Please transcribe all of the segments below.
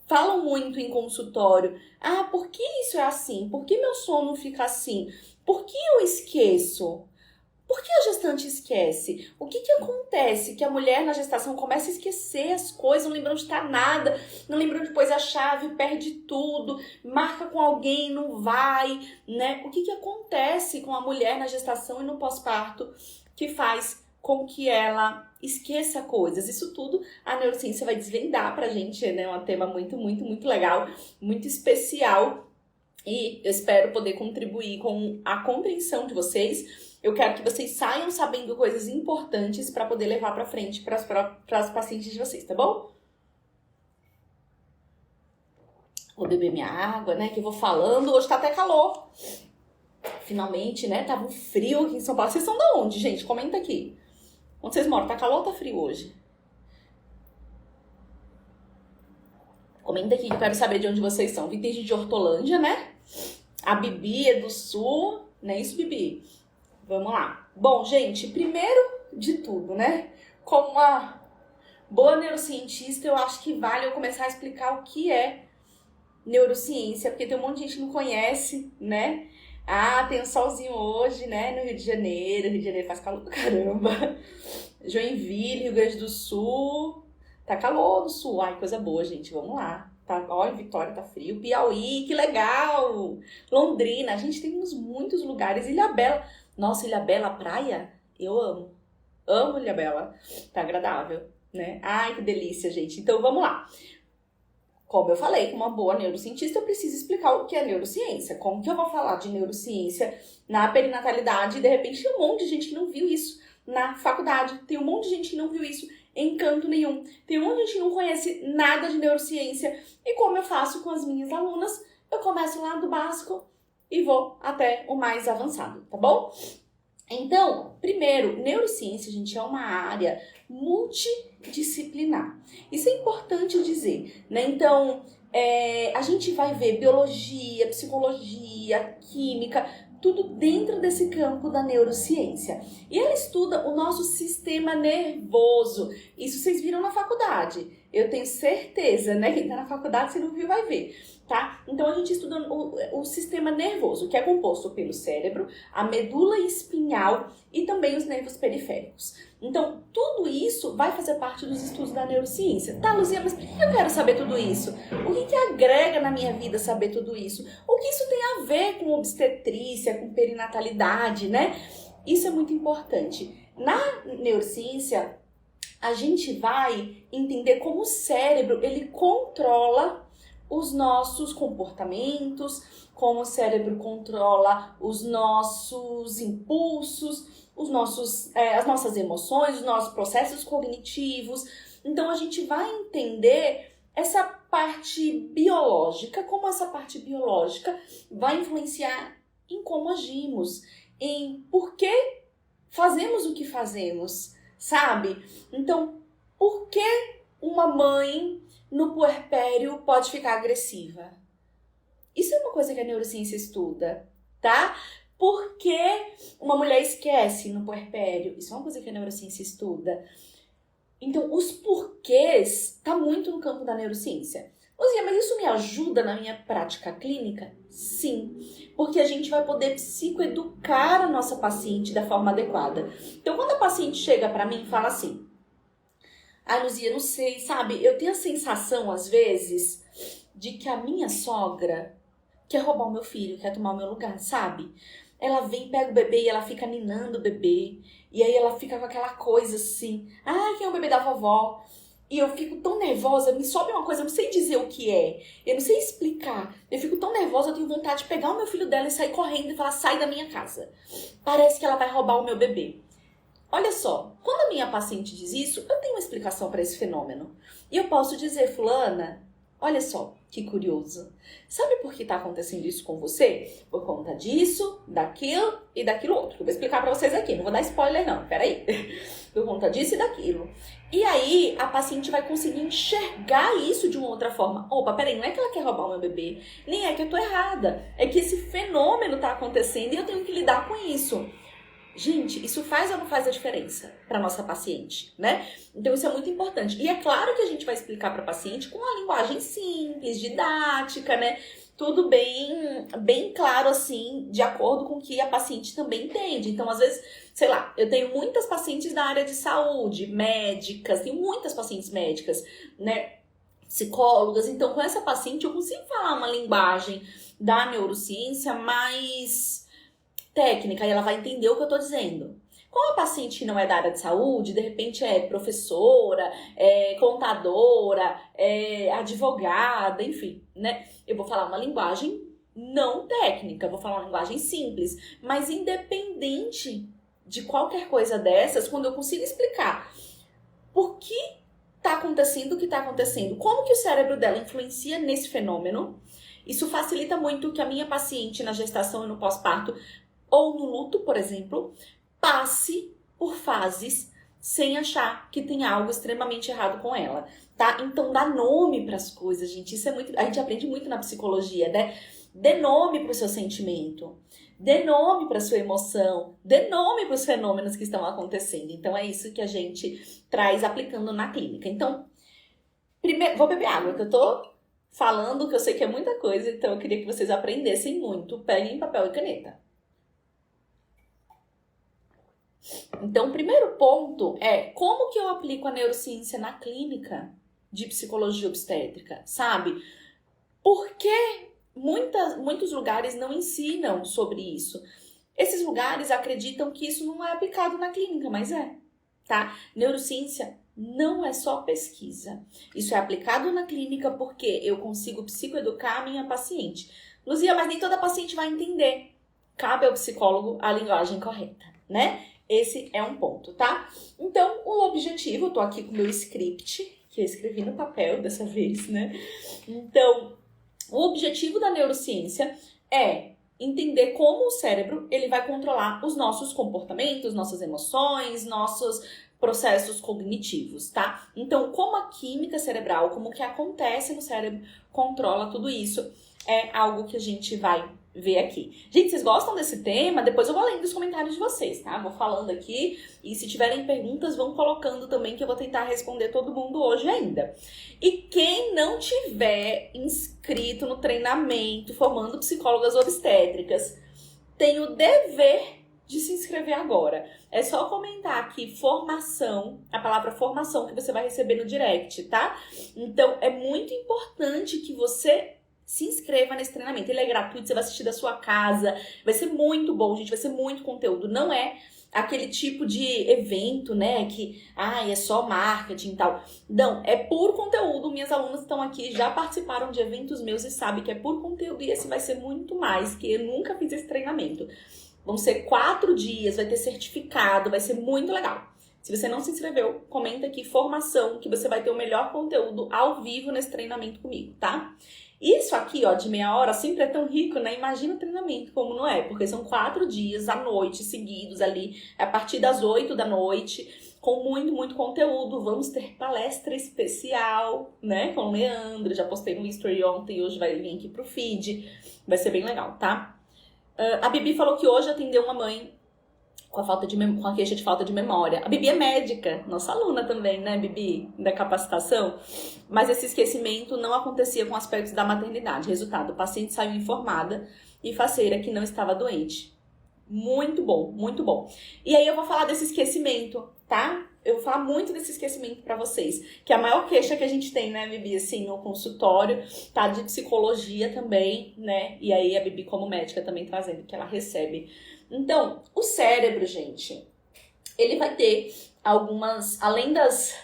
falam muito em consultório. Ah, por que isso é assim? Por que meu sono fica assim? Por que eu esqueço? Por que a gestante esquece? O que acontece? Que a mulher na gestação começa a esquecer as coisas, não lembra onde está nada, não lembra onde pôs a chave, perde tudo, marca com alguém, não vai, né? O que acontece com a mulher na gestação e no pós-parto que faz com que ela esqueça coisas? Isso tudo a neurociência vai desvendar pra gente, né? É um tema muito, muito, muito legal, muito especial. E eu espero poder contribuir com a compreensão de vocês. Eu quero que vocês saiam sabendo coisas importantes para poder levar para frente para as pacientes de vocês, tá bom? Vou beber minha água, né? Que eu vou falando. Hoje tá até calor. Finalmente, né? Tava um frio aqui em São Paulo. Vocês são de onde, gente? Comenta aqui. Onde vocês moram? Tá calor ou tá frio hoje? Comenta aqui que eu quero saber de onde vocês são. Vi que tem gente de Hortolândia, né? A Bibi é do Sul. Não é isso, Bibi? Vamos lá. Bom, gente, primeiro de tudo, né? Como uma boa neurocientista, eu acho que vale eu começar a explicar o que é neurociência, porque tem um monte de gente que não conhece, né? Ah, tem um solzinho hoje, né? No Rio de Janeiro. Rio de Janeiro faz calor do caramba. Joinville, Rio Grande do Sul. Tá calor no Sul. Ai, coisa boa, gente. Vamos lá. Tá, ó, em Vitória tá frio. Piauí, que legal! Londrina. A gente tem muitos lugares. Ilhabela. Nossa, Ilhabela, praia? Eu amo. Amo Ilhabela. Tá agradável, né? Ai, que delícia, gente. Então, vamos lá. Como eu falei, como uma boa neurocientista, eu preciso explicar o que é neurociência. Como que eu vou falar de neurociência na perinatalidade? E, de repente, tem um monte de gente que não viu isso na faculdade. Tem um monte de gente que não viu isso em canto nenhum. Tem um monte de gente que não conhece nada de neurociência. E como eu faço com as minhas alunas, eu começo lá do básico e vou até o mais avançado, tá bom? Então, primeiro, neurociência, gente, é uma área multidisciplinar. Isso é importante dizer, né? Então, a gente vai ver biologia, psicologia, química, tudo dentro desse campo da neurociência. E ela estuda o nosso sistema nervoso. Isso vocês viram na faculdade. Eu tenho certeza, né? Quem tá na faculdade, se não viu, vai ver. Tá? Então, a gente estuda o sistema nervoso, que é composto pelo cérebro, a medula espinhal e também os nervos periféricos. Então, tudo isso vai fazer parte dos estudos da neurociência. Tá, Luzia, mas por que eu quero saber tudo isso? O que agrega na minha vida saber tudo isso? O que isso tem a ver com obstetrícia, com perinatalidade, né? Isso é muito importante. Na neurociência, a gente vai entender como o cérebro, ele controla os nossos comportamentos, como o cérebro controla os nossos impulsos, as nossas emoções, os nossos processos cognitivos. Então, a gente vai entender essa parte biológica, como essa parte biológica vai influenciar em como agimos, em por que fazemos o que fazemos, sabe? Então, por que uma mãe no puerpério pode ficar agressiva? Isso é uma coisa que a neurociência estuda, tá? Por que uma mulher esquece no puerpério? Isso é uma coisa que a neurociência estuda. Então, os porquês tá muito no campo da neurociência. Luzia, mas isso me ajuda na minha prática clínica? Sim, porque a gente vai poder psicoeducar a nossa paciente da forma adequada. Então, quando a paciente chega pra mim e fala assim: ai, Luzia, não sei, sabe? Eu tenho a sensação, às vezes, de que a minha sogra quer roubar o meu filho, quer tomar o meu lugar, sabe? Ela vem, pega o bebê e ela fica ninando o bebê. E aí ela fica com aquela coisa assim: ai, quem é o bebê da vovó? E eu fico tão nervosa, me sobe uma coisa, eu não sei dizer o que é. Eu não sei explicar. Eu fico tão nervosa, eu tenho vontade de pegar o meu filho dela e sair correndo e falar: sai da minha casa. Parece que ela vai roubar o meu bebê. Olha só, quando a minha paciente diz isso, eu tenho uma explicação para esse fenômeno. E eu posso dizer: fulana, olha só, que curioso. Sabe por que está acontecendo isso com você? Por conta disso, daquilo e daquilo outro. Eu vou explicar para vocês aqui, não vou dar spoiler não, peraí. Por conta disso e daquilo. E aí, a paciente vai conseguir enxergar isso de uma outra forma. Opa, peraí, não é que ela quer roubar o meu bebê, nem é que eu tô errada. É que esse fenômeno tá acontecendo e eu tenho que lidar com isso. Gente, isso faz ou não faz a diferença para nossa paciente, né? Então isso é muito importante. E é claro que a gente vai explicar para a paciente com uma linguagem simples, didática, né? Tudo bem claro assim, de acordo com o que a paciente também entende. Então, às vezes, sei lá, eu tenho muitas pacientes da área de saúde, médicas, tenho muitas pacientes médicas, né? Psicólogas. Então, com essa paciente eu consigo falar uma linguagem da neurociência mais técnica e ela vai entender o que eu tô dizendo. Com a paciente que não é da área de saúde, de repente é professora, é contadora, é advogada, enfim, né? Eu vou falar uma linguagem não técnica, vou falar uma linguagem simples, mas independente de qualquer coisa dessas, quando eu consigo explicar por que tá acontecendo o que tá acontecendo, como que o cérebro dela influencia nesse fenômeno, isso facilita muito que a minha paciente na gestação e no pós-parto ou no luto, por exemplo, passe por fases sem achar que tem algo extremamente errado com ela, tá? Então dá nome para as coisas, gente. Isso é muito, a gente aprende muito na psicologia, né? Dê nome para o seu sentimento, dê nome para a sua emoção, dê nome para os fenômenos que estão acontecendo. Então é isso que a gente traz aplicando na clínica. Então, primeiro, vou beber água, que eu tô falando que eu sei que é muita coisa, então eu queria que vocês aprendessem muito. Peguem papel e caneta. Então, o primeiro ponto é como que eu aplico a neurociência na clínica de psicologia obstétrica, sabe? Porque muitos lugares não ensinam sobre isso. Esses lugares acreditam que isso não é aplicado na clínica, mas é, tá? Neurociência não é só pesquisa. Isso é aplicado na clínica porque eu consigo psicoeducar a minha paciente. Luzia, mas nem toda paciente vai entender. Cabe ao psicólogo a linguagem correta, né? Esse é um ponto, tá? Então, o objetivo, eu tô aqui com o meu script, que eu escrevi no papel dessa vez, né? Então, o objetivo da neurociência é entender como o cérebro ele vai controlar os nossos comportamentos, nossas emoções, nossos processos cognitivos, tá? Então, como a química cerebral, como o que acontece no cérebro controla tudo isso, é algo que a gente vai ver aqui. Gente, vocês gostam desse tema? Depois eu vou lendo os comentários de vocês, tá? Vou falando aqui e se tiverem perguntas, vão colocando também que eu vou tentar responder todo mundo hoje ainda. E quem não tiver inscrito no treinamento Formando Psicólogas Obstétricas, tem o dever de se inscrever agora. É só comentar aqui formação, a palavra formação que você vai receber no direct, tá? Então, é muito importante que você se inscreva nesse treinamento. Ele é gratuito, você vai assistir da sua casa. Vai ser muito bom, gente. Vai ser muito conteúdo. Não é aquele tipo de evento, né? Que, é só marketing e tal. Não, é puro conteúdo. Minhas alunas estão aqui, já participaram de eventos meus e sabem que é puro conteúdo. E esse vai ser muito mais, que eu nunca fiz esse treinamento. Vão ser 4 dias, vai ter certificado, vai ser muito legal. Se você não se inscreveu, comenta aqui formação, que você vai ter o melhor conteúdo ao vivo nesse treinamento comigo, tá? Isso aqui, ó, de meia hora, sempre é tão rico, né? Imagina o treinamento, como não é? Porque são 4 dias à noite, seguidos ali, a partir das 8 da noite, com muito conteúdo. Vamos ter palestra especial, né? Com o Leandro, já postei no History ontem, hoje vai vir aqui pro feed. Vai ser bem legal, tá? A Bibi falou que hoje atendeu uma mãe com a queixa de falta de memória. A Bibi é médica, nossa aluna também, né, Bibi, da capacitação. Mas esse esquecimento não acontecia com aspectos da maternidade. Resultado, o paciente saiu informada e faceira que não estava doente. Muito bom, muito bom. E aí eu vou falar desse esquecimento, tá? Eu vou falar muito desse esquecimento pra vocês. Que é a maior queixa que a gente tem, né, Bibi, assim, no consultório, tá? De psicologia também, né? E aí a Bibi, como médica, também trazendo que ela recebe. Então, o cérebro, gente, ele vai ter algumas, além das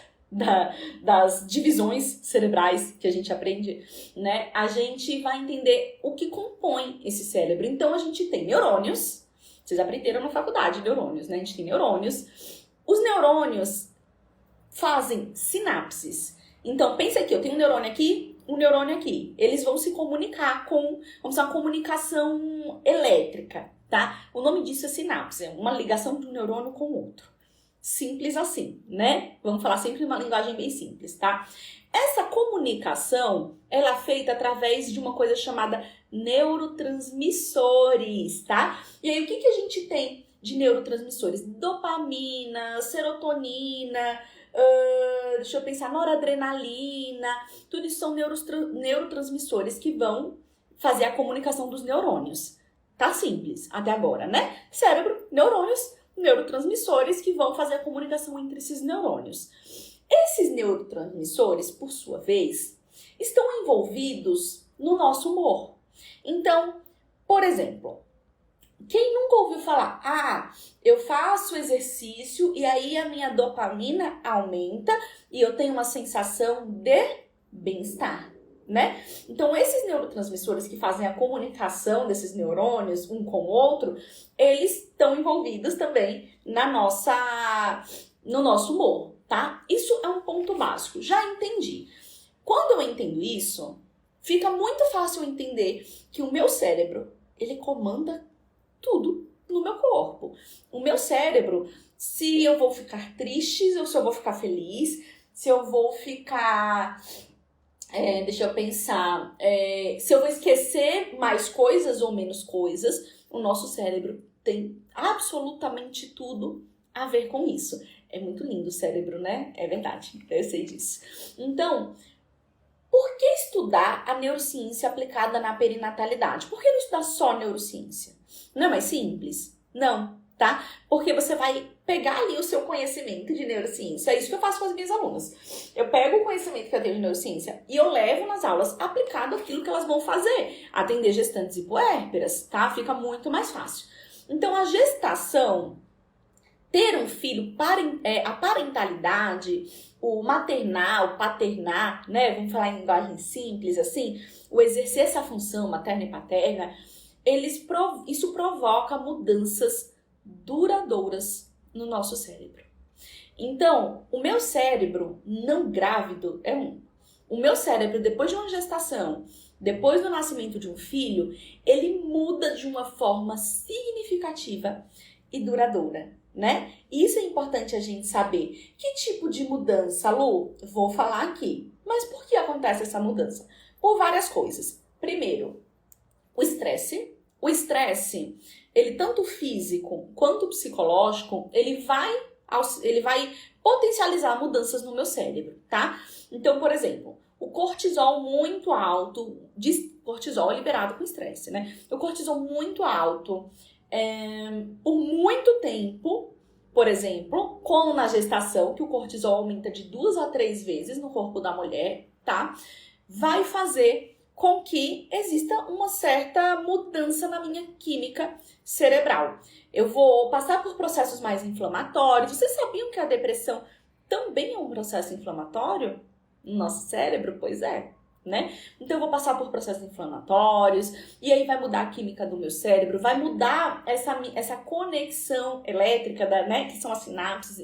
divisões cerebrais que a gente aprende, né? A gente vai entender o que compõe esse cérebro. Então, a gente tem neurônios. Vocês aprenderam na faculdade neurônios, né? A gente tem neurônios. Os neurônios fazem sinapses. Então, pensa aqui, eu tenho um neurônio aqui, um neurônio aqui. Eles vão se comunicar vamos usar uma comunicação elétrica, tá? O nome disso é sinapse, é uma ligação de um neurônio com o outro. Simples assim, né? Vamos falar sempre uma linguagem bem simples, tá? Essa comunicação, ela é feita através de uma coisa chamada neurotransmissores, tá? E aí, o que a gente tem de neurotransmissores. Dopamina, serotonina, deixa eu pensar, noradrenalina, tudo isso são neurotransmissores que vão fazer a comunicação dos neurônios. Tá simples até agora, né? Cérebro, neurônios, neurotransmissores que vão fazer a comunicação entre esses neurônios. Esses neurotransmissores, por sua vez, estão envolvidos no nosso humor. Então, por exemplo, quem nunca ouviu falar, eu faço exercício e aí a minha dopamina aumenta e eu tenho uma sensação de bem-estar, né? Então, esses neurotransmissores que fazem a comunicação desses neurônios um com o outro, eles estão envolvidos também no nosso humor, tá? Isso é um ponto básico. Já entendi. Quando eu entendo isso, fica muito fácil entender que o meu cérebro, ele comanda tudo no meu corpo. O meu cérebro, se eu vou ficar triste, ou se eu vou ficar feliz, se eu vou ficar... deixa eu pensar. Se eu vou esquecer mais coisas ou menos coisas, o nosso cérebro tem absolutamente tudo a ver com isso. É muito lindo o cérebro, né? É verdade, eu sei disso. Então, por que estudar a neurociência aplicada na perinatalidade? Por que não estudar só neurociência? Não é mais simples? Não, tá? Porque você vai pegar ali o seu conhecimento de neurociência. É isso que eu faço com as minhas alunas. Eu pego o conhecimento que eu tenho de neurociência e eu levo nas aulas aplicado aquilo que elas vão fazer. Atender gestantes e puérperas, tá? Fica muito mais fácil. Então, a gestação, ter um filho, a parentalidade, o maternar, o paternar, né? Vamos falar em linguagem simples, assim. O exercer essa função materna e paterna, isso provoca mudanças duradouras no nosso cérebro. Então, o meu cérebro não grávido é o meu cérebro, depois de uma gestação, depois do nascimento de um filho, ele muda de uma forma significativa e duradoura, né? Isso é importante a gente saber. Que tipo de mudança, Lu? Vou falar aqui. Mas por que acontece essa mudança? Por várias coisas. Primeiro, o estresse. O estresse, ele tanto físico quanto psicológico, ele vai potencializar mudanças no meu cérebro, tá? Então, por exemplo, o cortisol muito alto, cortisol é liberado com estresse, né? O cortisol muito alto, por muito tempo, por exemplo, como na gestação, que o cortisol aumenta de 2 a 3 vezes no corpo da mulher, tá? Vai fazer com que exista uma certa mudança na minha química cerebral. Eu vou passar por processos mais inflamatórios. Vocês sabiam que a depressão também é um processo inflamatório no nosso cérebro? Pois é, né? Então eu vou passar por processos inflamatórios e aí vai mudar a química do meu cérebro, vai mudar essa conexão elétrica, né, que são as sinapses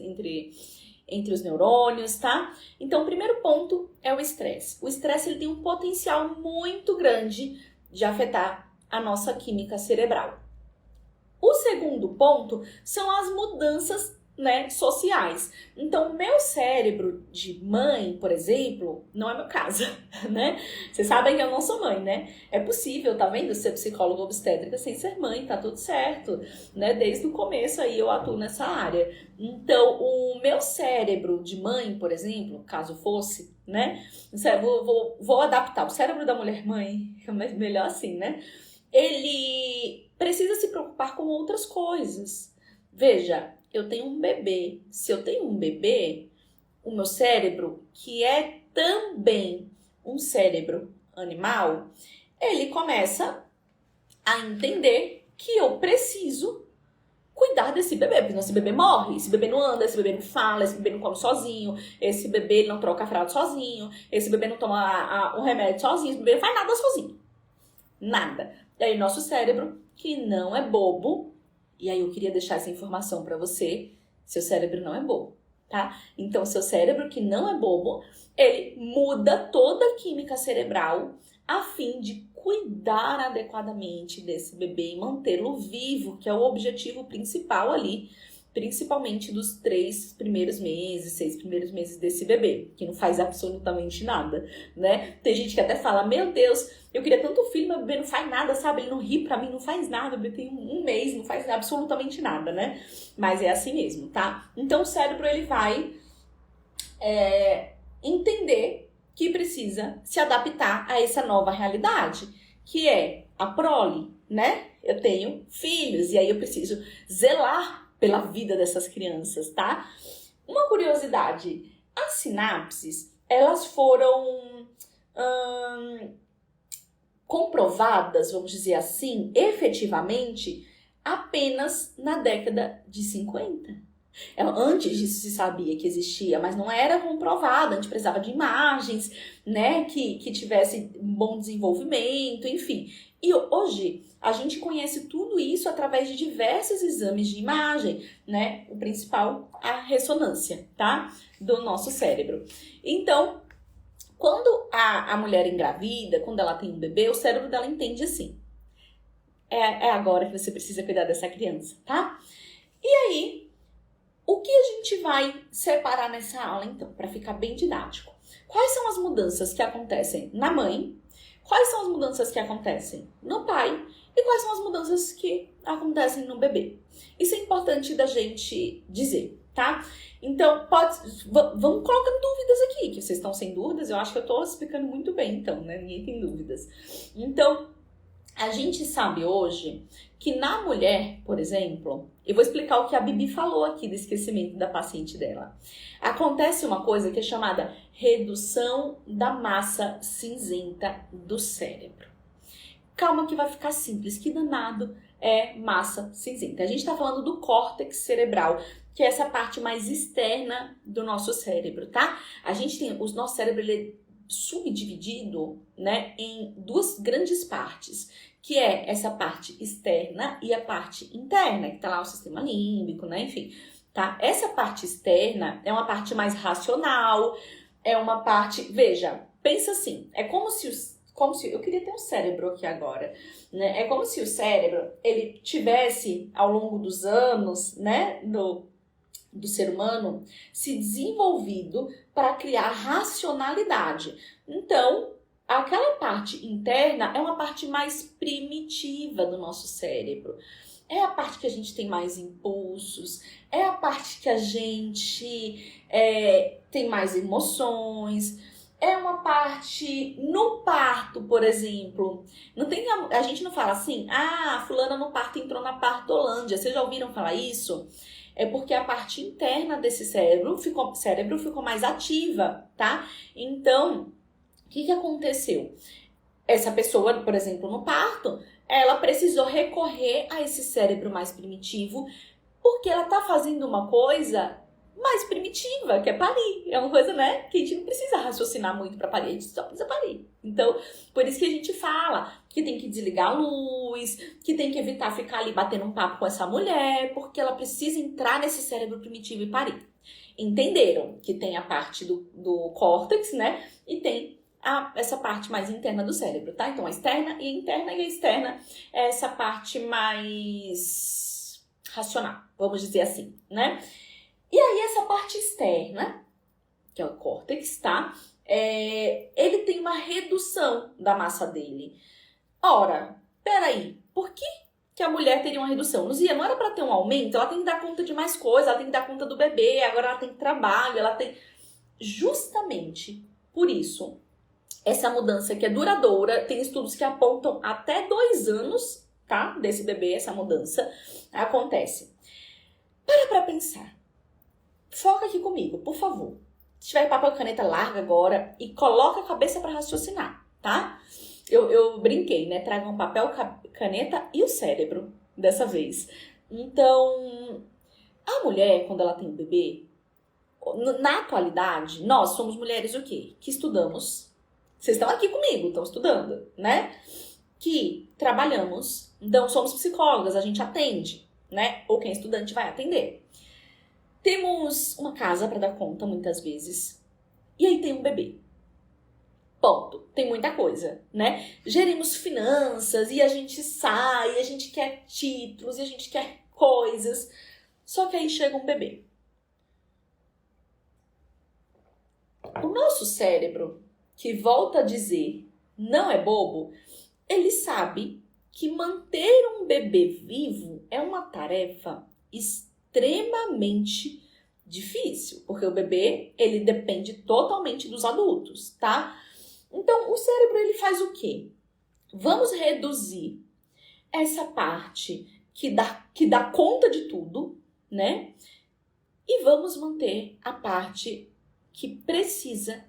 entre os neurônios, tá? Então, o primeiro ponto é o estresse. O estresse ele tem um potencial muito grande de afetar a nossa química cerebral. O segundo ponto são as mudanças, né, sociais. Então, o meu cérebro de mãe, por exemplo, não é meu caso, né? Vocês sabem que eu não sou mãe, né? É possível, tá vendo? Ser psicóloga obstétrica sem ser mãe, tá tudo certo, né? Desde o começo aí eu atuo nessa área. Então, o meu cérebro de mãe, por exemplo, caso fosse, né? Vou adaptar o cérebro da mulher mãe, mas melhor assim, né? Ele precisa se preocupar com outras coisas. Veja, eu tenho um bebê. Se eu tenho um bebê, o meu cérebro, que é também um cérebro animal, ele começa a entender que eu preciso cuidar desse bebê, porque senão esse bebê morre, esse bebê não anda, esse bebê não fala, esse bebê não come sozinho, esse bebê não troca a fralda sozinho, esse bebê não toma o remédio sozinho, esse bebê não faz nada sozinho. Nada. E aí nosso cérebro, que não é bobo, e aí eu queria deixar essa informação para você, seu cérebro não é bobo, tá? Então, seu cérebro, que não é bobo, ele muda toda a química cerebral a fim de cuidar adequadamente desse bebê e mantê-lo vivo, que é o objetivo principal ali, principalmente dos 3 primeiros meses, 6 primeiros meses desse bebê, que não faz absolutamente nada, né? Tem gente que até fala, meu Deus, eu queria tanto filho, meu bebê não faz nada, sabe? Ele não ri pra mim, não faz nada, o bebê tem um mês, não faz absolutamente nada, né? Mas é assim mesmo, tá? Então o cérebro, ele vai entender que precisa se adaptar a essa nova realidade, que é a prole, né? Eu tenho filhos e aí eu preciso zelar pela vida dessas crianças, tá? Uma curiosidade, as sinapses, elas foram comprovadas, vamos dizer assim, efetivamente, apenas na década de 50. Antes disso se sabia que existia, mas não era comprovada, a gente precisava de imagens, né, que tivesse um bom desenvolvimento, enfim. E hoje a gente conhece tudo isso através de diversos exames de imagem, né, o principal, a ressonância, tá, do nosso cérebro. Então, quando a mulher engravida, quando ela tem um bebê, o cérebro dela entende assim, é agora que você precisa cuidar dessa criança, tá? E aí, o que a gente vai separar nessa aula, então, para ficar bem didático? Quais são as mudanças que acontecem na mãe? Quais são as mudanças que acontecem no pai? E quais são as mudanças que acontecem no bebê? Isso é importante da gente dizer, tá? Então, vamos colocando dúvidas aqui, que vocês estão sem dúvidas. Eu acho que eu estou explicando muito bem, então, né? Ninguém tem dúvidas. Então, a gente sabe hoje que na mulher, por exemplo, eu vou explicar o que a Bibi falou aqui do esquecimento da paciente dela. Acontece uma coisa que é chamada redução da massa cinzenta do cérebro. Calma que vai ficar simples, que danado é massa cinzenta. A gente está falando do córtex cerebral, que é essa parte mais externa do nosso cérebro, tá? A gente tem, o nosso cérebro, ele é subdividido, né, em duas grandes partes, que é essa parte externa e a parte interna, que tá lá o sistema límbico, né, enfim, tá? Essa parte externa é uma parte mais racional, é uma parte, veja, pensa assim, é como se eu queria ter um cérebro aqui agora, né? É como se o cérebro, ele tivesse, ao longo dos anos, né, do ser humano, se desenvolvido para criar racionalidade. Então, aquela parte interna é uma parte mais primitiva do nosso cérebro. É a parte que a gente tem mais impulsos, é a parte que a gente tem mais emoções, é uma parte no parto, por exemplo. A gente não fala assim, fulana no parto entrou na partolândia. Vocês já ouviram falar isso? É porque a parte interna desse cérebro ficou mais ativa, tá? Então, o que aconteceu? Essa pessoa, por exemplo, no parto, ela precisou recorrer a esse cérebro mais primitivo, porque ela tá fazendo uma coisa mais primitiva, que é parir. É uma coisa, né, que a gente não precisa raciocinar muito para parir, a gente só precisa parir. Então, por isso que a gente fala que tem que desligar a luz, que tem que evitar ficar ali batendo um papo com essa mulher, porque ela precisa entrar nesse cérebro primitivo e parir. Entenderam que tem a parte do córtex, né, e tem essa parte mais interna do cérebro, tá? Então, a externa e a interna, e a externa é essa parte mais racional, vamos dizer assim, né? E aí, essa parte externa, que é o córtex, tá? Ele tem uma redução da massa dele. Ora, peraí, por que a mulher teria uma redução? Luzia, não era para ter um aumento? Ela tem que dar conta de mais coisas, ela tem que dar conta do bebê, agora ela tem trabalho, ela tem... Justamente por isso, essa mudança que é duradoura, tem estudos que apontam até 2 anos, tá? Desse bebê, essa mudança acontece. Para pensar. Foca aqui comigo, por favor. Se tiver papel e caneta, larga agora e coloca a cabeça para raciocinar, tá? Eu brinquei, né? Traga um papel, caneta e o cérebro dessa vez. Então, a mulher, quando ela tem um bebê, na atualidade, nós somos mulheres o quê? Que estudamos. Vocês estão aqui comigo, estão estudando, né? Que trabalhamos, então somos psicólogas, a gente atende, né? Ou quem é estudante vai atender. Temos uma casa para dar conta, muitas vezes. E aí tem um bebê. Ponto. Tem muita coisa, né? Gerimos finanças e a gente sai, e a gente quer títulos, e a gente quer coisas. Só que aí chega um bebê. O nosso cérebro, que volta a dizer, não é bobo, ele sabe que manter um bebê vivo é uma tarefa extremamente difícil, porque o bebê, ele depende totalmente dos adultos, tá? Então, o cérebro, ele faz o quê? Vamos reduzir essa parte que dá conta de tudo, né? E vamos manter a parte que precisa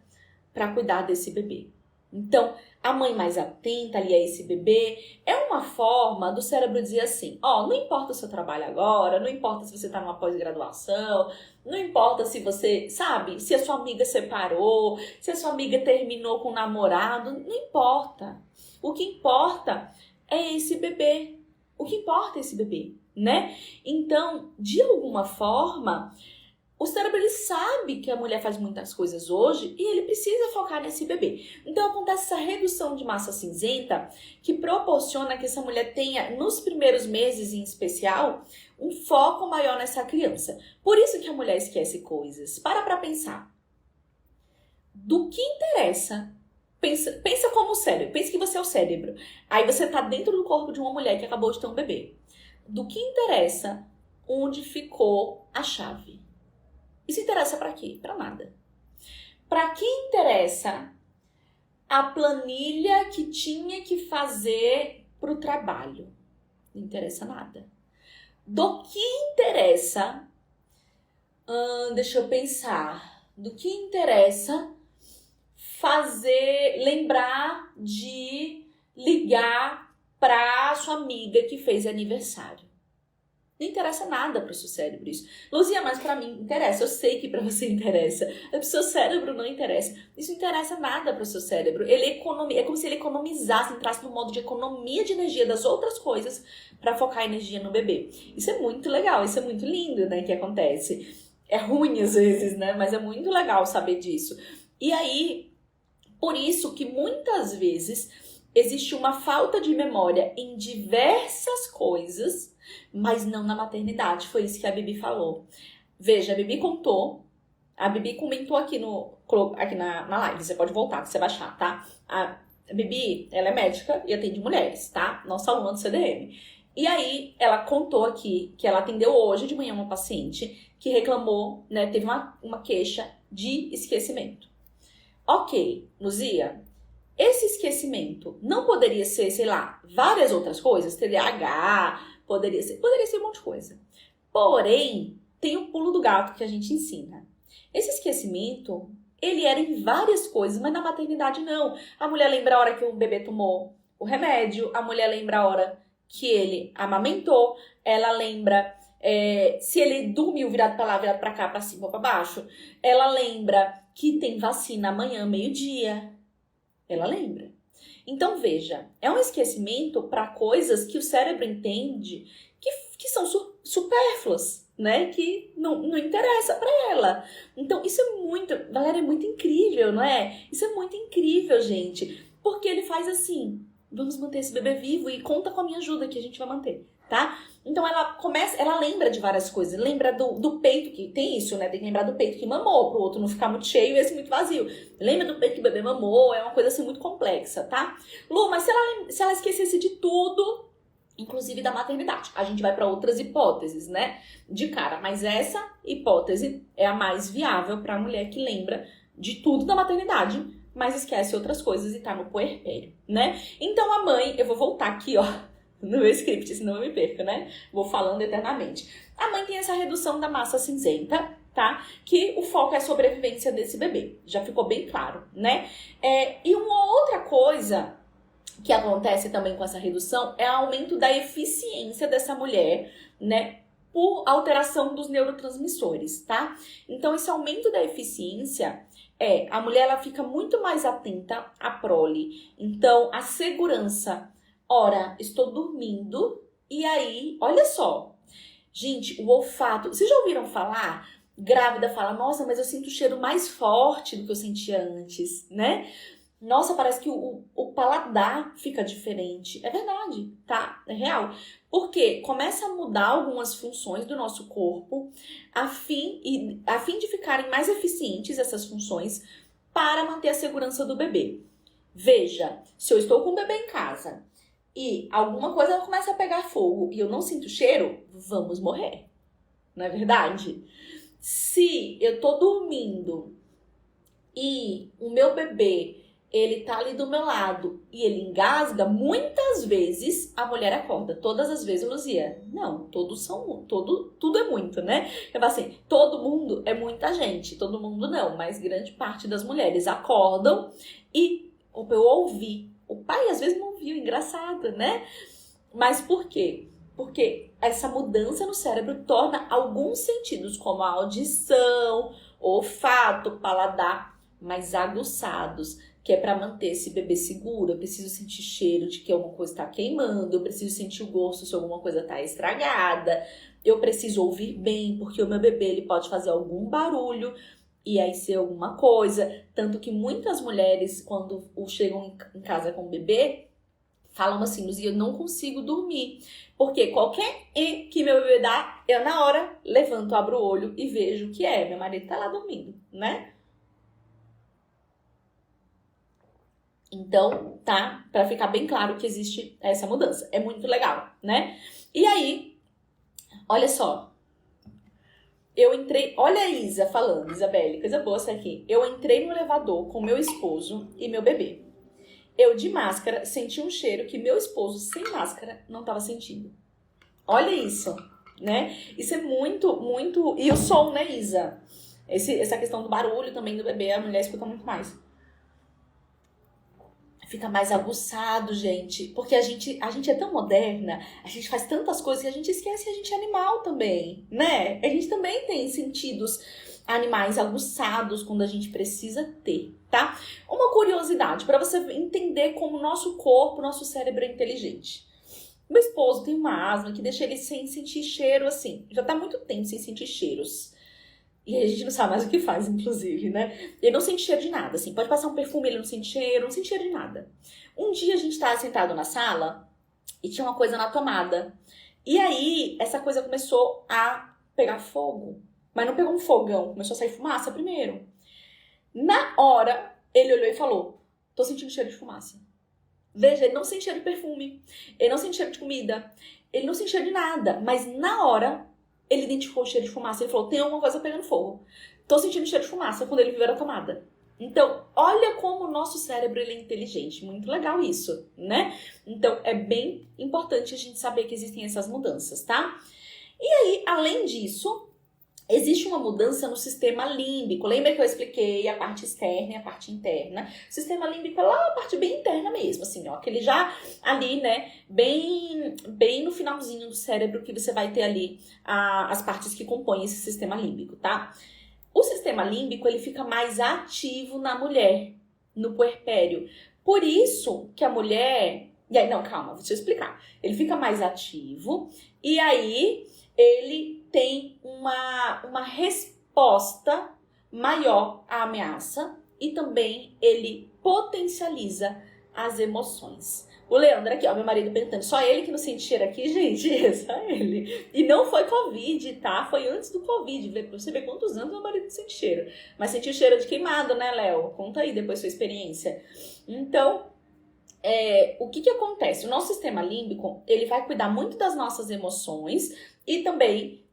para cuidar desse bebê. Então, a mãe mais atenta ali a esse bebê é uma forma do cérebro dizer assim, não importa o seu trabalho agora, não importa se você está numa pós-graduação, não importa se você, sabe, se a sua amiga separou, se a sua amiga terminou com o namorado, não importa. O que importa é esse bebê. O que importa é esse bebê, né? Então, de alguma forma, o cérebro, ele sabe que a mulher faz muitas coisas hoje e ele precisa focar nesse bebê. Então, acontece essa redução de massa cinzenta que proporciona que essa mulher tenha, nos primeiros meses em especial, um foco maior nessa criança. Por isso que a mulher esquece coisas. Para pensar. Do que interessa? Pensa como o cérebro. Pensa que você é o cérebro. Aí você está dentro do corpo de uma mulher que acabou de ter um bebê. Do que interessa onde ficou a chave? Isso interessa para quê? Para nada. Para que interessa a planilha que tinha que fazer para o trabalho? Não interessa nada. Do que interessa? Deixa eu pensar. Do que interessa lembrar de ligar para sua amiga que fez aniversário? Não interessa nada para o seu cérebro isso. Luzia, mas para mim interessa. Eu sei que para você interessa. Para o seu cérebro não interessa. Isso não interessa nada para o seu cérebro. É como se ele economizasse, entrasse no modo de economia de energia das outras coisas para focar a energia no bebê. Isso é muito legal, isso é muito lindo, né, que acontece. É ruim às vezes, né, mas é muito legal saber disso. E aí, por isso que muitas vezes existe uma falta de memória em diversas coisas, mas não na maternidade. Foi isso que a Bibi falou. Veja, a Bibi comentou aqui na live. Você pode voltar, você baixar, tá? A Bibi, ela é médica e atende mulheres, tá? Nossa aluna do CDM. E aí, ela contou aqui que ela atendeu hoje de manhã uma paciente que reclamou, né? Teve uma queixa de esquecimento. Ok, Luzia, esse esquecimento não poderia ser, sei lá, várias outras coisas? TDAH, poderia ser um monte de coisa. Porém, tem o pulo do gato que a gente ensina. Esse esquecimento, ele era em várias coisas, mas na maternidade não. A mulher lembra a hora que o bebê tomou o remédio, a mulher lembra a hora que ele amamentou, ela lembra se ele dormiu virado para lá, virado para cá, para cima ou para baixo. Ela lembra que tem vacina amanhã, meio-dia. Ela lembra. Então, veja, é um esquecimento para coisas que o cérebro entende que são supérfluas, né? Que não interessa para ela. Então, isso é muito... Galera, é muito incrível, não é? Isso é muito incrível, gente. Porque ele faz assim, vamos manter esse bebê vivo e conta com a minha ajuda que a gente vai manter, tá? Então, ela lembra de várias coisas. Lembra do peito, que tem isso, né? Tem que lembrar do peito que mamou, pro outro não ficar muito cheio e esse muito vazio. Lembra do peito que o bebê mamou, é uma coisa assim muito complexa, tá? Lu, mas se ela esquecesse de tudo, inclusive da maternidade, a gente vai para outras hipóteses, né? De cara, mas essa hipótese é a mais viável para a mulher que lembra de tudo da maternidade, mas esquece outras coisas e tá no puerpério, né? Então a mãe, eu vou voltar aqui, ó, no meu script, senão eu me perco, né? Vou falando eternamente. A mãe tem essa redução da massa cinzenta, tá? Que o foco é a sobrevivência desse bebê. Já ficou bem claro, né? E uma outra coisa que acontece também com essa redução é o aumento da eficiência dessa mulher, né? Por alteração dos neurotransmissores, tá? Então, esse aumento da eficiência a mulher ela fica muito mais atenta à prole. Então, a segurança. Ora, estou dormindo e aí, olha só. Gente, o olfato. Vocês já ouviram falar? Grávida fala, nossa, mas eu sinto o cheiro mais forte do que eu sentia antes, né? Nossa, parece que o paladar fica diferente. É verdade, tá? É real. Porque começa a mudar algumas funções do nosso corpo a fim de ficarem mais eficientes essas funções para manter a segurança do bebê. Veja, se eu estou com o bebê em casa e alguma coisa começa a pegar fogo e eu não sinto cheiro, vamos morrer. Não é verdade? Se eu tô dormindo e o meu bebê, ele tá ali do meu lado e ele engasga, muitas vezes a mulher acorda. Todas as vezes, Luzia, não, tudo é muito, né? Eu falo assim, todo mundo é muita gente, todo mundo não, mas grande parte das mulheres acordam e eu ouvi. O pai às vezes não viu, engraçado, né? Mas por quê? Porque essa mudança no cérebro torna alguns sentidos, como a audição, olfato, paladar, mais aguçados, que é para manter esse bebê seguro. Eu preciso sentir cheiro de que alguma coisa está queimando, eu preciso sentir o gosto se alguma coisa está estragada, eu preciso ouvir bem, porque o meu bebê ele pode fazer algum barulho e aí ser alguma coisa. Tanto que muitas mulheres, quando chegam em casa com o bebê, falam assim, Luzia, eu não consigo dormir. Porque qualquer que meu bebê dá, eu na hora levanto, abro o olho e vejo o que é. Meu marido tá lá dormindo, né? Então, tá? Pra ficar bem claro que existe essa mudança. É muito legal, né? E aí, olha só. Eu entrei... Olha a Isa falando, Isabelle, coisa boa essa aqui. Eu entrei no elevador com meu esposo e meu bebê. Eu, de máscara, senti um cheiro que meu esposo, sem máscara, não estava sentindo. Olha isso, né? Isso é muito, muito... E o som, né, Isa? Essa questão do barulho também do bebê, a mulher escuta muito mais. Fica mais aguçado, gente. Porque a gente é tão moderna, a gente faz tantas coisas que a gente esquece que a gente é animal também, né? A gente também tem sentidos animais aguçados quando a gente precisa ter, tá? Uma curiosidade, para você entender como o nosso corpo, nosso cérebro é inteligente. Meu esposo tem uma asma que deixa ele sem sentir cheiro, assim. Já tá há muito tempo sem sentir cheiros. E a gente não sabe mais o que faz, inclusive, né? Ele não sente cheiro de nada, assim. Pode passar um perfume, ele não sente cheiro, não sente cheiro de nada. Um dia a gente tava sentado na sala e tinha uma coisa na tomada. E aí, essa coisa começou a pegar fogo. Mas não pegou um fogão, começou a sair fumaça primeiro. Na hora, ele olhou e falou, tô sentindo cheiro de fumaça. Veja, ele não sente cheiro de perfume, ele não sente cheiro de comida, ele não sente cheiro de nada. Mas na hora, ele identificou o cheiro de fumaça. Ele falou, tem alguma coisa pegando fogo. Tô sentindo cheiro de fumaça quando ele viu a tomada. Então, olha como o nosso cérebro ele é inteligente. Muito legal isso, né? Então, é bem importante a gente saber que existem essas mudanças, tá? E aí, além disso, existe uma mudança no sistema límbico. Lembra que eu expliquei a parte externa e a parte interna? O sistema límbico é lá a parte bem interna mesmo, assim, ó. Aquele já ali, né, bem no finalzinho do cérebro que você vai ter ali as partes que compõem esse sistema límbico, tá? O sistema límbico, ele fica mais ativo na mulher, no puerpério. Por isso que a mulher... E aí, não, calma, deixa eu explicar. Ele fica mais ativo e aí ele tem uma resposta maior à ameaça e também ele potencializa as emoções. O Leandro aqui, ó, meu marido perguntando, só ele que não sente cheiro aqui, gente? Só ele. E não foi Covid, tá? Foi antes do Covid, pra você ver quantos anos meu marido sente cheiro. Mas sentiu cheiro de queimado, né, Léo? Conta aí depois sua experiência. Então, o que acontece? O nosso sistema límbico, ele vai cuidar muito das nossas emoções e também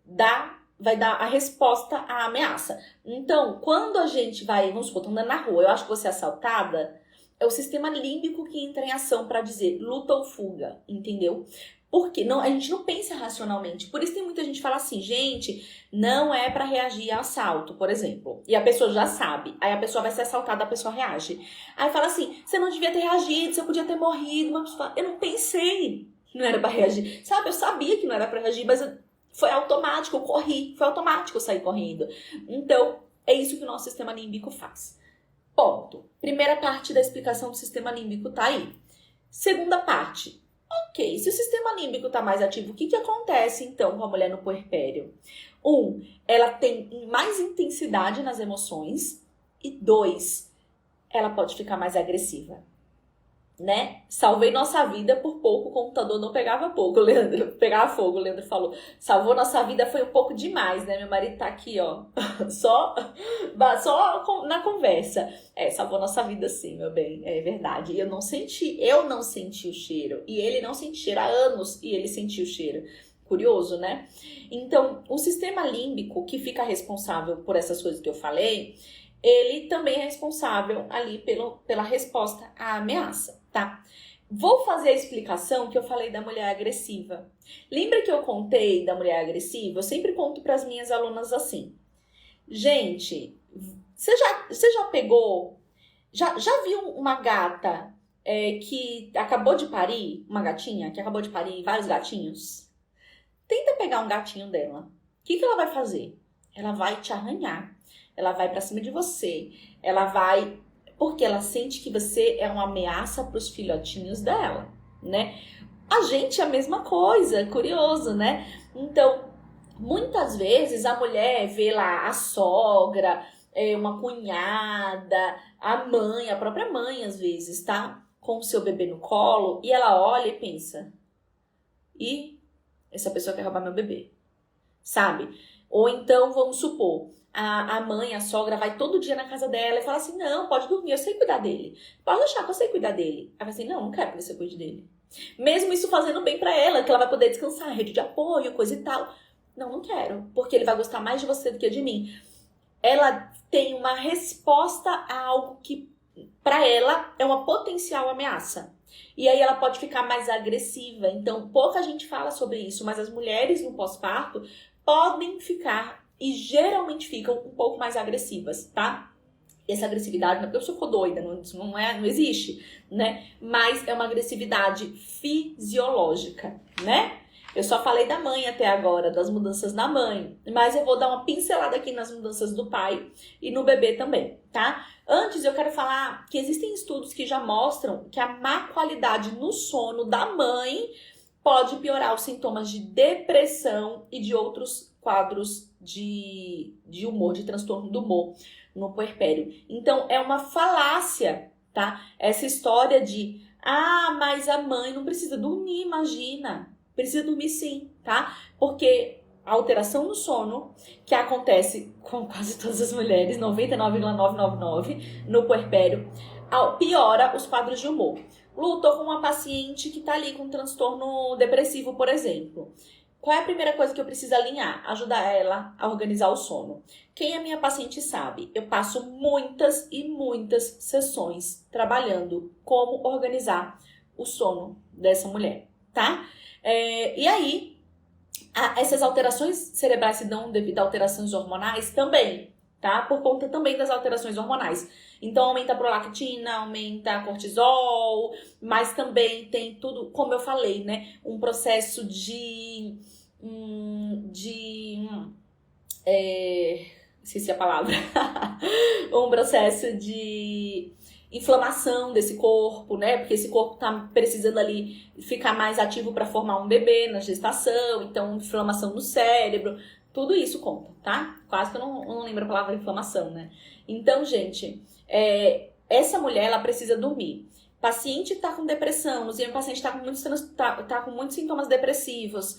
vai dar a resposta à ameaça. Então, quando a gente vai, vamos supor, andando na rua, eu acho que você é assaltada, é o sistema límbico que entra em ação para dizer luta ou fuga, entendeu? Porque não, a gente não pensa racionalmente. Por isso tem muita gente que fala assim, gente, não é para reagir a assalto, por exemplo. E a pessoa já sabe. Aí a pessoa vai ser assaltada, a pessoa reage. Aí fala assim, você não devia ter reagido, você podia ter morrido. Mas eu não pensei que não era para reagir. Sabe, eu sabia que não era para reagir, mas foi automático, eu corri. Foi automático eu sair correndo. Então, é isso que o nosso sistema límbico faz. Ponto. Primeira parte da explicação do sistema límbico tá aí. Segunda parte. Ok, se o sistema límbico tá mais ativo, o que acontece então com a mulher no puerpério? 1, ela tem mais intensidade nas emoções. E 2, ela pode ficar mais agressiva. né? Salvei nossa vida por pouco, o computador não pegava pouco, Leandro. Pegava fogo, o Leandro falou. Salvou nossa vida foi um pouco demais, né? Meu marido tá aqui, ó. Só na conversa. Salvou nossa vida sim, meu bem. É verdade. Eu não senti o cheiro. E ele não sentiu cheiro há anos e ele sentiu o cheiro. Curioso, né? Então, o sistema límbico, que fica responsável por essas coisas que eu falei, ele também é responsável ali pela resposta à ameaça, tá? Vou fazer a explicação que eu falei da mulher agressiva. Lembra que eu contei da mulher agressiva? Eu sempre conto para as minhas alunas assim. Gente, você já pegou, já viu uma gata que acabou de parir? Uma gatinha que acabou de parir vários gatinhos? Tenta pegar um gatinho dela. O que ela vai fazer? Ela vai te arranhar. Ela vai pra cima de você. Ela vai... Porque ela sente que você é uma ameaça pros filhotinhos dela, né? A gente é a mesma coisa. Curioso, né? Então, muitas vezes a mulher vê lá a sogra, uma cunhada, a mãe, a própria mãe às vezes, tá? Com o seu bebê no colo. E ela olha e pensa... essa pessoa quer roubar meu bebê, sabe? Ou então, vamos supor, a mãe, a sogra vai todo dia na casa dela e fala assim, não, pode dormir, eu sei cuidar dele. Pode deixar que eu sei cuidar dele. Ela fala assim, não quero que você cuide dele. Mesmo isso fazendo bem pra ela, que ela vai poder descansar, rede de apoio, coisa e tal. Não quero, porque ele vai gostar mais de você do que de mim. Ela tem uma resposta a algo que, pra ela, é uma potencial ameaça. E aí ela pode ficar mais agressiva. Então, pouca gente fala sobre isso, mas as mulheres no pós-parto podem ficar e geralmente ficam um pouco mais agressivas, tá? Essa agressividade não é porque a pessoa ficou doida, não existe, né? Mas é uma agressividade fisiológica, né? Eu só falei da mãe até agora, das mudanças na mãe, mas eu vou dar uma pincelada aqui nas mudanças do pai e no bebê também, tá? Antes eu quero falar que existem estudos que já mostram que a má qualidade no sono da mãe pode piorar os sintomas de depressão e de outros quadros de humor, de transtorno do humor no puerpério. Então, é uma falácia, tá? Essa história de, mas a mãe não precisa dormir, imagina. Precisa dormir sim, tá? Porque a alteração no sono, que acontece com quase todas as mulheres, 99,999, no puerpério, piora os quadros de humor. Lu, tô com uma paciente que tá ali com transtorno depressivo, por exemplo. Qual é a primeira coisa que eu preciso alinhar? Ajudar ela a organizar o sono. Quem é minha paciente sabe, eu passo muitas e muitas sessões trabalhando como organizar o sono dessa mulher, tá? E aí, essas alterações cerebrais se dão devido a alterações hormonais também, tá? Por conta também das alterações hormonais. Então, aumenta a prolactina, aumenta a cortisol, mas também tem tudo, como eu falei, né? Um processo esqueci a palavra. Um processo de inflamação desse corpo, né? Porque esse corpo tá precisando ali ficar mais ativo para formar um bebê na gestação, então inflamação no cérebro, tudo isso conta, tá? Quase que eu não lembro a palavra inflamação, né? Então, gente, essa mulher, ela precisa dormir. Paciente tá com depressão, o paciente tá com muitos sintomas depressivos,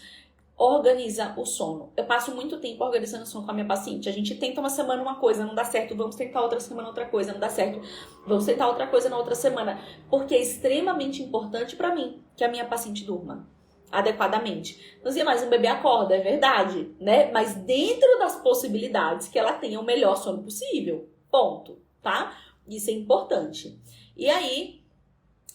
organiza o sono. Eu passo muito tempo organizando o sono com a minha paciente. A gente tenta uma semana uma coisa, não dá certo. Vamos tentar outra semana outra coisa, não dá certo. Vamos tentar outra coisa na outra semana. Porque é extremamente importante pra mim que a minha paciente durma adequadamente. Não sei, mas um bebê acorda, é verdade, né? Mas dentro das possibilidades que ela tenha o melhor sono possível. Ponto, tá? Isso é importante. E aí,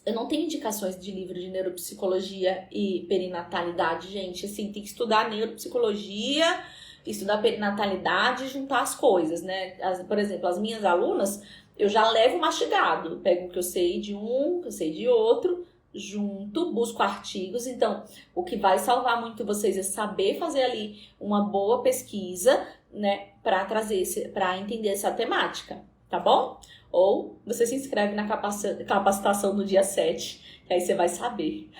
eu não tenho indicações de livro de neuropsicologia e perinatalidade, gente. Assim, tem que estudar neuropsicologia, estudar perinatalidade e juntar as coisas, né? Por exemplo, as minhas alunas, eu já levo mastigado. Pego o que eu sei de um, o que eu sei de outro, junto, busco artigos. Então, o que vai salvar muito vocês é saber fazer ali uma boa pesquisa, né? Para entender essa temática, tá bom? Ou você se inscreve na capacitação no dia 7, que aí você vai saber.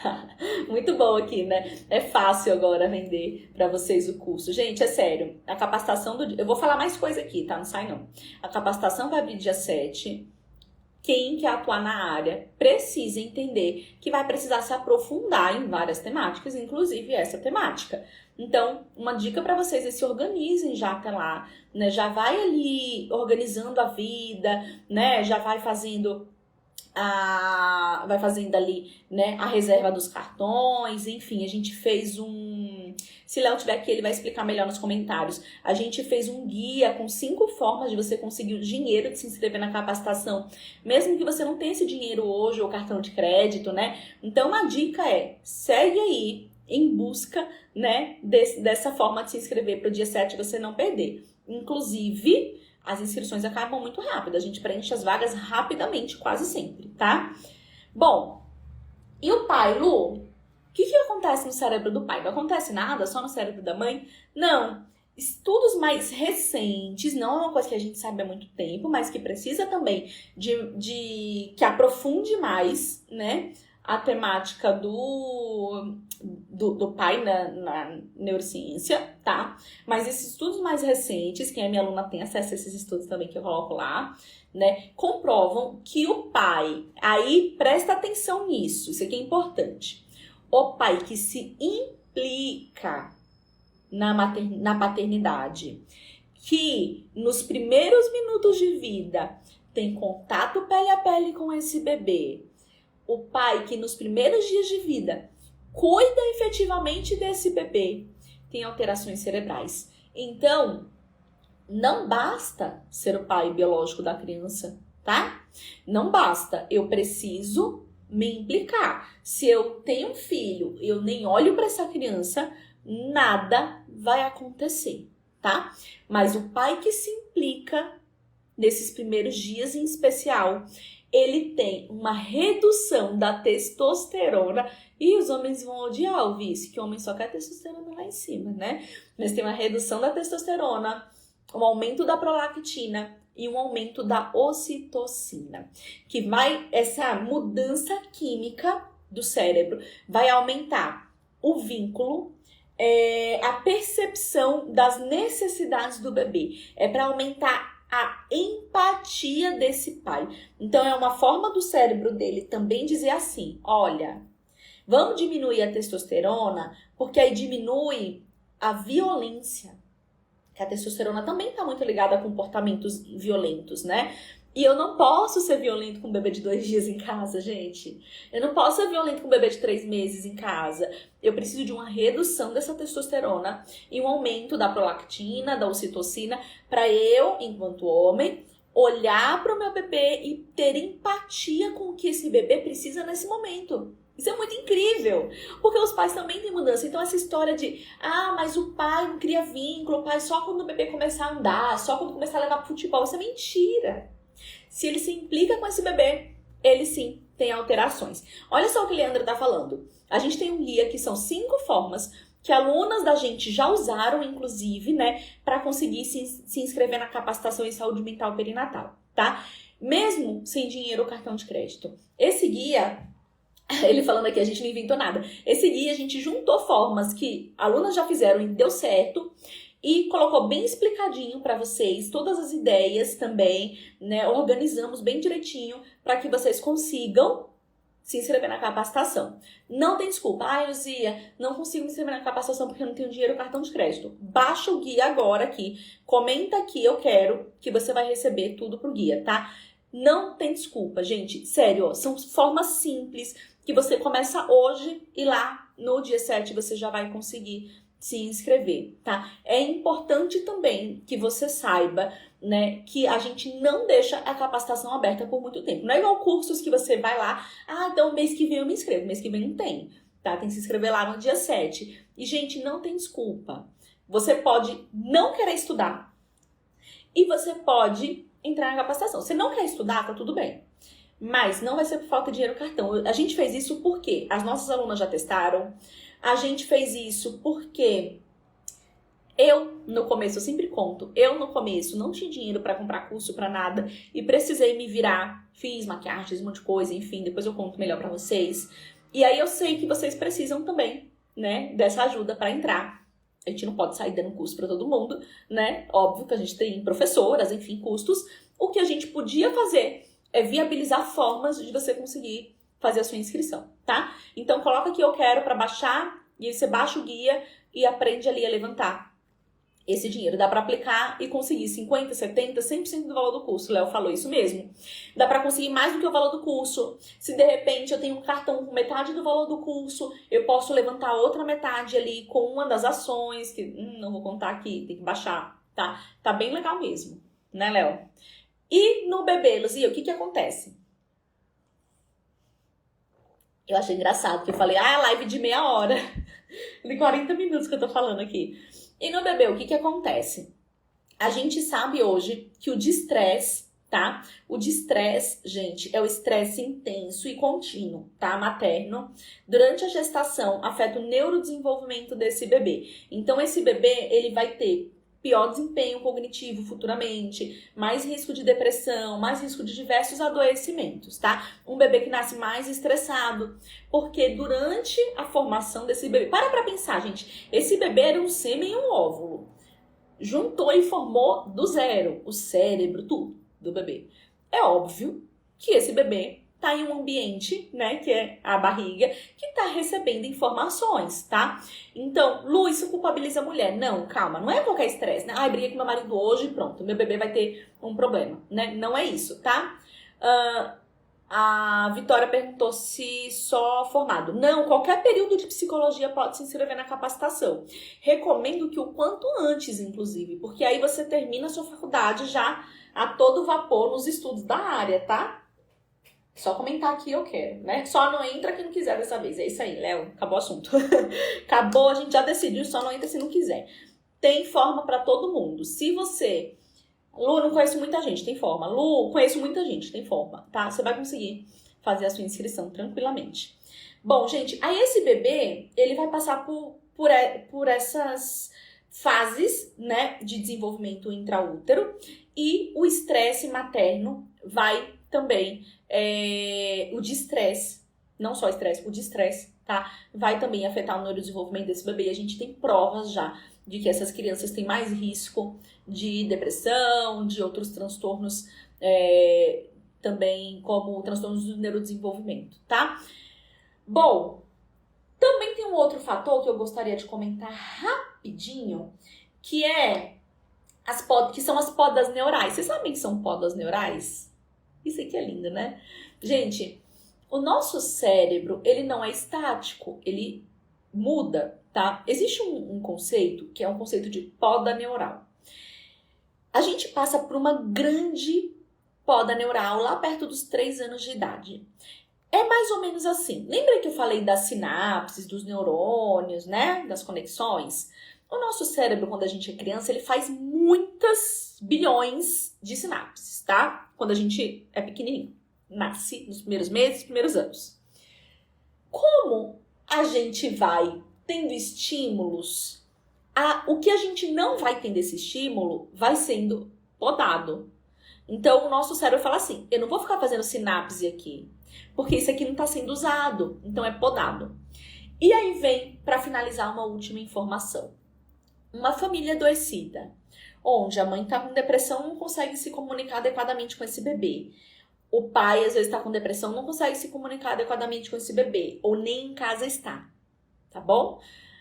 Muito bom aqui, né? É fácil agora vender pra vocês o curso. Gente, é sério. A capacitação do... Eu vou falar mais coisa aqui, tá? Não sai não. A capacitação vai abrir dia 7. quem quer atuar na área precisa entender que vai precisar se aprofundar em várias temáticas, inclusive essa temática. Então, uma dica para vocês é se organizem já até lá, né? Já vai ali organizando a vida, né? Já vai fazendo ali, né, a reserva dos cartões, enfim, a gente fez se Léo tiver aqui, ele vai explicar melhor nos comentários. A gente fez um guia com 5 formas de você conseguir o dinheiro de se inscrever na capacitação, mesmo que você não tenha esse dinheiro hoje ou cartão de crédito, né? Então, a dica é, segue aí em busca, né, dessa forma de se inscrever para o dia 7 você não perder. Inclusive, as inscrições acabam muito rápido, a gente preenche as vagas rapidamente, quase sempre, tá? Bom, e o pai, Lu? O que acontece no cérebro do pai? Não acontece nada só no cérebro da mãe? Não. Estudos mais recentes, não é uma coisa que a gente sabe há muito tempo, mas que precisa também de que aprofunde mais, né, a temática do pai na neurociência, tá? Mas esses estudos mais recentes, quem é minha aluna tem acesso a esses estudos também que eu coloco lá, né? Comprovam que o pai, aí presta atenção nisso, isso aqui é importante. O pai que se implica na paternidade, que nos primeiros minutos de vida tem contato pele a pele com esse bebê, o pai que nos primeiros dias de vida cuida efetivamente desse bebê, tem alterações cerebrais. Então, não basta ser o pai biológico da criança, tá? Não basta, eu preciso me implicar. Se eu tenho um filho, eu nem olho para essa criança, nada vai acontecer, tá? Mas o pai que se implica nesses primeiros dias em especial, ele tem uma redução da testosterona. E os homens vão odiar ouvir isso, que o homem só quer testosterona lá em cima, né? Mas tem uma redução da testosterona, um aumento da prolactina e um aumento da ocitocina. Que essa mudança química do cérebro vai aumentar o vínculo, a percepção das necessidades do bebê. É para aumentar a empatia desse pai. Então, é uma forma do cérebro dele também dizer assim, olha, vamos diminuir a testosterona, porque aí diminui a violência. Que a testosterona também está muito ligada a comportamentos violentos, né? E eu não posso ser violento com um bebê de 2 dias em casa, gente. Eu não posso ser violento com um bebê de 3 meses em casa. Eu preciso de uma redução dessa testosterona e um aumento da prolactina, da ocitocina, para eu, enquanto homem, olhar para o meu bebê e ter empatia com o que esse bebê precisa nesse momento. Isso é muito incrível, porque os pais também têm mudança. Então essa história de, mas o pai não cria vínculo, o pai só quando o bebê começar a andar, só quando começar a levar pro futebol, isso é mentira. Se ele se implica com esse bebê, ele sim tem alterações. Olha só o que a Leandra tá falando. A gente tem um guia que são 5 formas que alunas da gente já usaram, inclusive, né, para conseguir se inscrever na capacitação em saúde mental perinatal, tá? Mesmo sem dinheiro ou cartão de crédito. Esse guia, ele falando aqui, a gente não inventou nada. Esse guia a gente juntou formas que alunas já fizeram e deu certo e colocou bem explicadinho para vocês todas as ideias também, né? Organizamos bem direitinho para que vocês consigam se inscrever na capacitação. Não tem desculpa. Luzia, não consigo me inscrever na capacitação porque eu não tenho dinheiro ou cartão de crédito. Baixa o guia agora aqui, comenta aqui, eu quero, que você vai receber tudo pro guia, tá? Não tem desculpa, gente. Sério, ó, são formas simples que você começa hoje e lá no dia 7 você já vai conseguir se inscrever, tá? É importante também que você saiba, né, que a gente não deixa a capacitação aberta por muito tempo. Não é igual cursos que você vai lá, então mês que vem eu me inscrevo, mês que vem não tem, tá? Tem que se inscrever lá no dia 7. E, gente, não tem desculpa. Você pode não querer estudar e você pode entrar na capacitação. Se não quer estudar, tá tudo bem. Mas não vai ser por falta de dinheiro no cartão. A gente fez isso porque as nossas alunas já testaram. A gente fez isso porque no começo, eu sempre conto, no começo não tinha dinheiro para comprar curso, para nada, e precisei me virar, fiz maquiagem, fiz um monte de coisa, enfim, depois eu conto melhor para vocês. E aí eu sei que vocês precisam também, né, dessa ajuda para entrar. A gente não pode sair dando curso para todo mundo, né? Óbvio que a gente tem professoras, enfim, custos. O que a gente podia fazer viabilizar formas de você conseguir fazer a sua inscrição, tá? Então coloca aqui eu quero para baixar, e aí você baixa o guia e aprende ali a levantar esse dinheiro. Dá para aplicar e conseguir 50, 70, 100% do valor do curso. O Léo falou isso mesmo. Dá para conseguir mais do que o valor do curso. Se de repente eu tenho um cartão com metade do valor do curso, eu posso levantar outra metade ali com uma das ações, que não vou contar aqui, tem que baixar, tá? Tá bem legal mesmo, né, Léo? E no bebê, Luzia, o que acontece? Eu achei engraçado, porque eu falei, live de meia hora. De 40 minutos que eu tô falando aqui. E no bebê, o que acontece? A gente sabe hoje que o distresse, tá? O distresse, gente, é o estresse intenso e contínuo, tá? Materno. Durante a gestação, afeta o neurodesenvolvimento desse bebê. Então, esse bebê, ele vai ter pior desempenho cognitivo futuramente, mais risco de depressão, mais risco de diversos adoecimentos, tá? Um bebê que nasce mais estressado, porque durante a formação desse bebê... Para pensar, gente. Esse bebê era um sêmen e um óvulo. Juntou e formou do zero o cérebro, tudo do bebê. É óbvio que esse bebê tá em um ambiente, né, que é a barriga, que tá recebendo informações, tá? Então, Lu, isso culpabiliza a mulher. Não, calma, não é qualquer estresse, né? Briguei com meu marido hoje e pronto, meu bebê vai ter um problema, né? Não é isso, tá? A Vitória perguntou se só formado. Não, qualquer período de psicologia pode se inscrever na capacitação. Recomendo que o quanto antes, inclusive, porque aí você termina a sua faculdade já a todo vapor nos estudos da área, tá? Só comentar aqui eu quero, né? Só não entra quem não quiser dessa vez. É isso aí, Léo. Acabou o assunto. Acabou, a gente já decidiu, só não entra se não quiser. Tem forma pra todo mundo. Se você... Lu, não conheço muita gente, tem forma. Lu, conheço muita gente, tem forma, tá? Você vai conseguir fazer a sua inscrição tranquilamente. Bom, gente, aí esse bebê, ele vai passar por essas fases, né, de desenvolvimento intraútero, e o estresse materno vai também, o distresse, não só estresse, o distresse, tá? Vai também afetar o neurodesenvolvimento desse bebê. A gente tem provas já de que essas crianças têm mais risco de depressão, de outros transtornos também, como transtornos do neurodesenvolvimento, tá? Bom, também tem um outro fator que eu gostaria de comentar rapidinho, que são as podas neurais. Vocês sabem que são podas neurais? Isso aqui é lindo, né? Gente, o nosso cérebro, ele não é estático, ele muda, tá? Existe um conceito, que é um conceito de poda neural. A gente passa por uma grande poda neural lá perto dos 3 anos de idade. É mais ou menos assim. Lembra que eu falei das sinapses, dos neurônios, né? Das conexões? O nosso cérebro, quando a gente é criança, ele faz muitas bilhões de sinapses, tá? Quando a gente é pequenininho. Nasce nos primeiros meses, primeiros anos. Como a gente vai tendo estímulos, o que a gente não vai tendo esse estímulo vai sendo podado. Então, o nosso cérebro fala assim, eu não vou ficar fazendo sinapse aqui, porque isso aqui não está sendo usado, então é podado. E aí vem, para finalizar, uma última informação. Uma família adoecida, onde a mãe está com depressão e não consegue se comunicar adequadamente com esse bebê. O pai, às vezes, está com depressão e não consegue se comunicar adequadamente com esse bebê, ou nem em casa está, tá bom?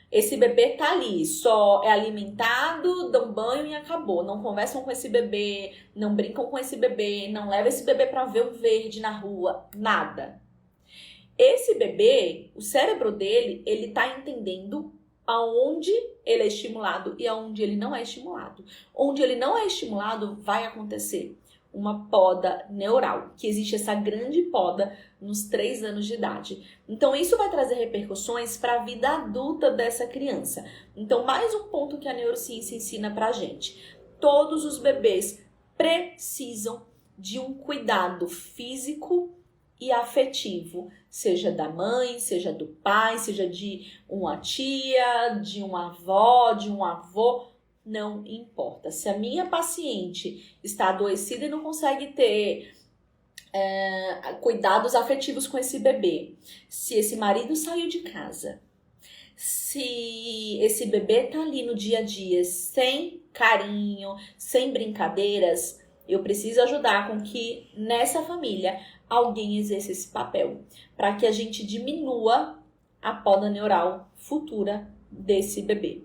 Esse bebê tá ali, só é alimentado, dão banho e acabou. Não conversam com esse bebê, não brincam com esse bebê, não levam esse bebê para ver o verde na rua, nada. Esse bebê, o cérebro dele, ele tá entendendo aonde ele é estimulado e aonde ele não é estimulado. Onde ele não é estimulado, vai acontecer uma poda neural, que existe essa grande poda nos 3 anos de idade. Então, isso vai trazer repercussões para a vida adulta dessa criança. Então, mais um ponto que a neurociência ensina pra gente. Todos os bebês precisam de um cuidado físico e afetivo, seja da mãe, seja do pai, seja de uma tia, de uma avó, de um avô. Não importa. Se a minha paciente está adoecida e não consegue ter cuidados afetivos com esse bebê, se esse marido saiu de casa, se esse bebê tá ali no dia a dia sem carinho, sem brincadeiras, Eu preciso ajudar com que nessa família alguém exerça esse papel, para que a gente diminua a poda neural futura desse bebê.